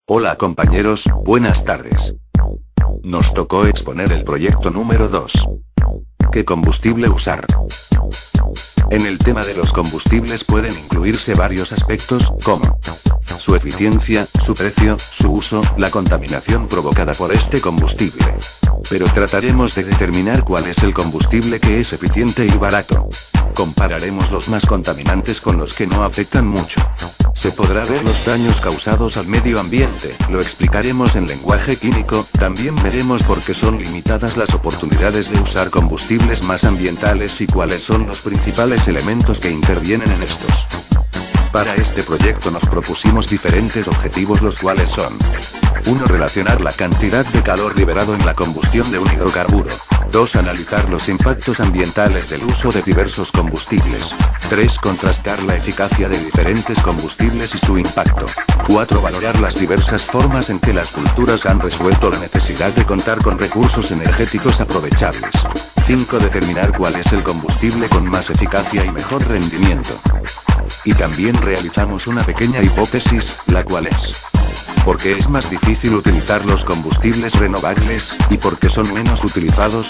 Hola compañeros, buenas tardes. Nos tocó exponer el proyecto número 2. ¿Qué combustible usar? En el tema de los combustibles pueden incluirse varios aspectos, como su eficiencia, su precio, su uso, la contaminación provocada por este combustible. Pero trataremos de determinar cuál es el combustible que es eficiente y barato. Compararemos los más contaminantes con los que no afectan mucho. Se podrá ver los daños causados al medio ambiente, lo explicaremos en lenguaje químico, también veremos por qué son limitadas las oportunidades de usar combustibles más ambientales y cuáles son los principales elementos que intervienen en estos. Para este proyecto nos propusimos diferentes objetivos, los cuales son: 1. Relacionar la cantidad de calor liberado en la combustión de un hidrocarburo. 2. Analizar los impactos ambientales del uso de diversos combustibles. 3. Contrastar la eficacia de diferentes combustibles y su impacto. 4. Valorar las diversas formas en que las culturas han resuelto la necesidad de contar con recursos energéticos aprovechables. 5. Determinar cuál es el combustible con más eficacia y mejor rendimiento. Y también realizamos una pequeña hipótesis, la cual es: ¿por qué es más difícil utilizar los combustibles renovables, y por qué son menos utilizados?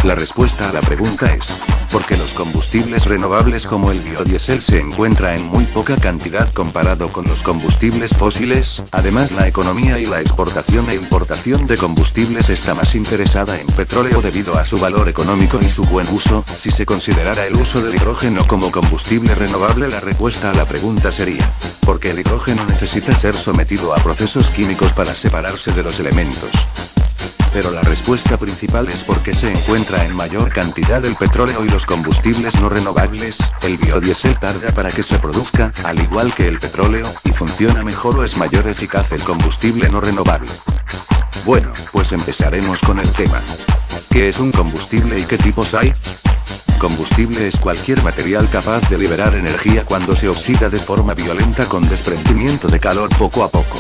La respuesta a la pregunta es: porque los combustibles renovables como el biodiesel se encuentra en muy poca cantidad comparado con los combustibles fósiles. Además, la economía y la exportación e importación de combustibles está más interesada en petróleo debido a su valor económico y su buen uso. Si se considerara el uso del hidrógeno como combustible renovable, la respuesta a la pregunta sería: porque el hidrógeno necesita ser sometido a procesos químicos para separarse de los elementos. Pero la respuesta principal es porque se encuentra en mayor cantidad el petróleo y los combustibles no renovables. El biodiesel tarda para que se produzca, al igual que el petróleo, y funciona mejor o es mayor eficaz el combustible no renovable. Bueno, pues empezaremos con el tema. ¿Qué es un combustible y qué tipos hay? Combustible es cualquier material capaz de liberar energía cuando se oxida de forma violenta con desprendimiento de calor poco a poco.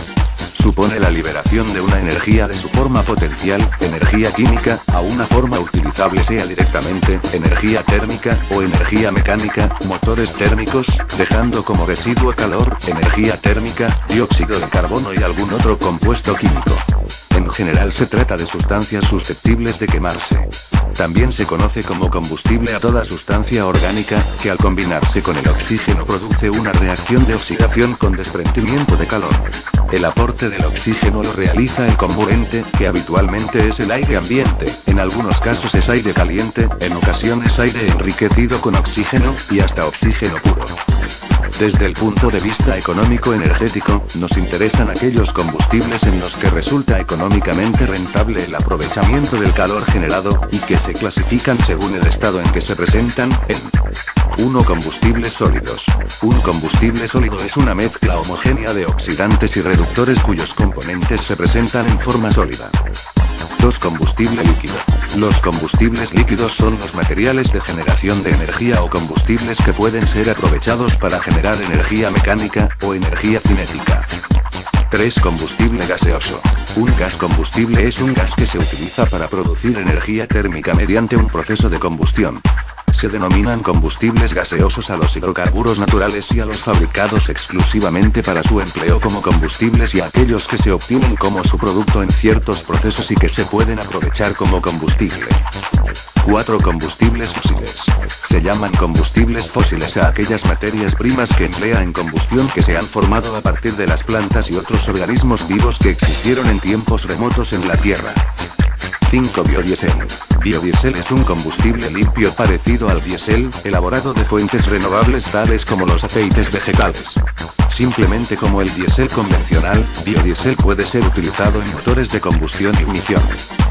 Supone la liberación de una energía de su forma potencial, energía química, a una forma utilizable, sea directamente energía térmica o energía mecánica, motores térmicos, dejando como residuo calor, energía térmica, dióxido de carbono y algún otro compuesto químico. En general se trata de sustancias susceptibles de quemarse. También se conoce como combustible a toda sustancia orgánica, que al combinarse con el oxígeno produce una reacción de oxidación con desprendimiento de calor. El aporte del oxígeno lo realiza el comburente, que habitualmente es el aire ambiente, en algunos casos es aire caliente, en ocasiones aire enriquecido con oxígeno, y hasta oxígeno puro. Desde el punto de vista económico-energético, nos interesan aquellos combustibles en los que resulta económicamente rentable el aprovechamiento del calor generado, y que se clasifican según el estado en que se presentan, en 1. Combustibles sólidos. Un combustible sólido es una mezcla homogénea de oxidantes y reductores cuyos componentes se presentan en forma sólida. 2. Combustible líquido. Los combustibles líquidos son los materiales de generación de energía o combustibles que pueden ser aprovechados para generar energía mecánica, o energía cinética. 3. Combustible gaseoso. Un gas combustible es un gas que se utiliza para producir energía térmica mediante un proceso de combustión. Se denominan combustibles gaseosos a los hidrocarburos naturales y a los fabricados exclusivamente para su empleo como combustibles, y a aquellos que se obtienen como su producto en ciertos procesos y que se pueden aprovechar como combustible. 4. Combustibles fósiles. Se llaman combustibles fósiles a aquellas materias primas que emplea en combustión que se han formado a partir de las plantas y otros organismos vivos que existieron en tiempos remotos en la Tierra. 5. Biodiesel. Biodiesel es un combustible limpio parecido al diésel, elaborado de fuentes renovables tales como los aceites vegetales. Simplemente como el diésel convencional, biodiesel puede ser utilizado en motores de combustión y ignición.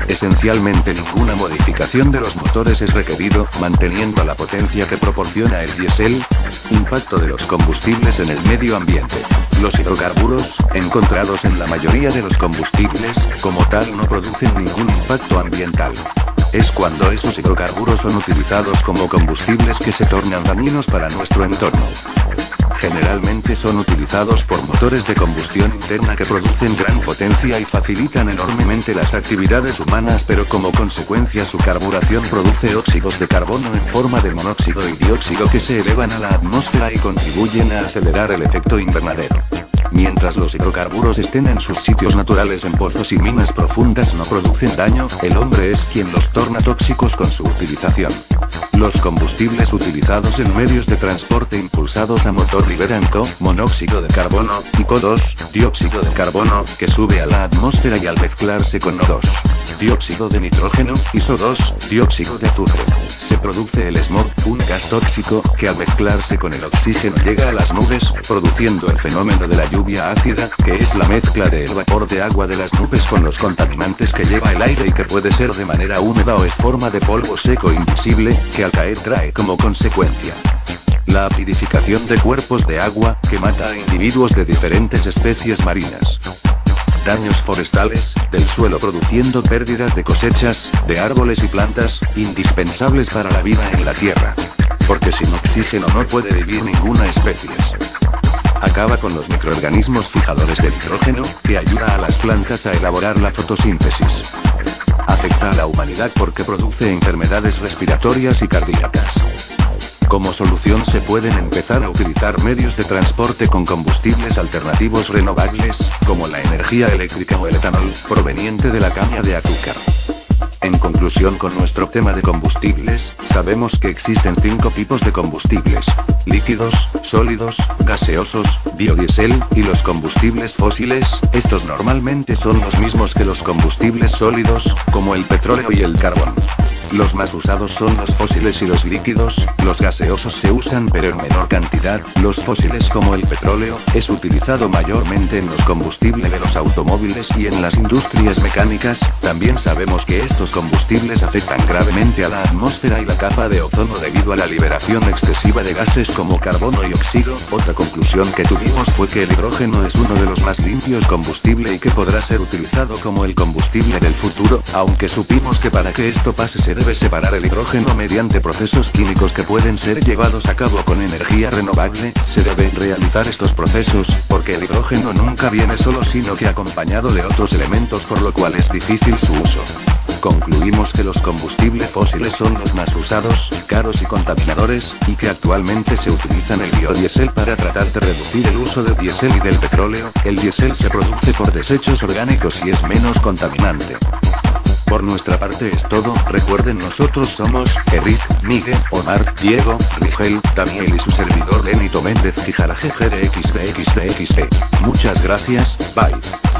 Esencialmente ninguna modificación de los motores es requerido, manteniendo la potencia que proporciona el diésel. Impacto de los combustibles en el medio ambiente. Los hidrocarburos, encontrados en la mayoría de los combustibles, como tal no producen ningún impacto ambiental. Es cuando esos hidrocarburos son utilizados como combustibles que se tornan dañinos para nuestro entorno. Generalmente son utilizados por motores de combustión interna que producen gran potencia y facilitan enormemente las actividades humanas, pero como consecuencia su carburación produce óxidos de carbono en forma de monóxido y dióxido que se elevan a la atmósfera y contribuyen a acelerar el efecto invernadero. Mientras los hidrocarburos estén en sus sitios naturales en pozos y minas profundas no producen daño, el hombre es quien los torna tóxicos con su utilización. Los combustibles utilizados en medios de transporte impulsados a motor liberan CO, monóxido de carbono, y CO2, dióxido de carbono, que sube a la atmósfera y al mezclarse con O2, dióxido de nitrógeno, y SO2, dióxido de azufre. Se produce el smog, un gas tóxico, que al mezclarse con el oxígeno llega a las nubes, produciendo el fenómeno de la lluvia ácida, que es la mezcla del vapor de agua de las nubes con los contaminantes que lleva el aire y que puede ser de manera húmeda o en forma de polvo seco invisible, que al caer trae como consecuencia la acidificación de cuerpos de agua, que mata a individuos de diferentes especies marinas. Daños forestales, del suelo produciendo pérdidas de cosechas, de árboles y plantas, indispensables para la vida en la Tierra. Porque sin oxígeno no puede vivir ninguna especie. Acaba con los microorganismos fijadores de nitrógeno, que ayuda a las plantas a elaborar la fotosíntesis. Afecta a la humanidad porque produce enfermedades respiratorias y cardíacas. Como solución se pueden empezar a utilizar medios de transporte con combustibles alternativos renovables, como la energía eléctrica o el etanol, proveniente de la caña de azúcar. En conclusión con nuestro tema de combustibles, sabemos que existen 5 tipos de combustibles: líquidos, sólidos, gaseosos, biodiesel, y los combustibles fósiles. Estos normalmente son los mismos que los combustibles sólidos, como el petróleo y el carbón. Los más usados son los fósiles y los líquidos. Los gaseosos se usan pero en menor cantidad. Los fósiles, como el petróleo, es utilizado mayormente en los combustibles de los automóviles y en las industrias mecánicas. También sabemos que estos combustibles afectan gravemente a la atmósfera y la capa de ozono debido a la liberación excesiva de gases como carbono y óxido. Otra conclusión que tuvimos fue que el hidrógeno es uno de los más limpios combustible y que podrá ser utilizado como el combustible del futuro, aunque supimos que para que esto pase se debe separar el hidrógeno mediante procesos químicos que pueden ser llevados a cabo con energía renovable. Se deben realizar estos procesos, porque el hidrógeno nunca viene solo sino que acompañado de otros elementos, por lo cual es difícil su uso. Concluimos que los combustibles fósiles son los más usados, caros y contaminadores, y que actualmente se utilizan el biodiesel para tratar de reducir el uso del diésel y del petróleo. El diésel se produce por desechos orgánicos y es menos contaminante. Por nuestra parte es todo. Recuerden, nosotros somos Eric, Miguel, Omar, Diego, Rigel, Daniel y su servidor Benito Méndez Gijara GGRXBXBXB. Muchas gracias, bye.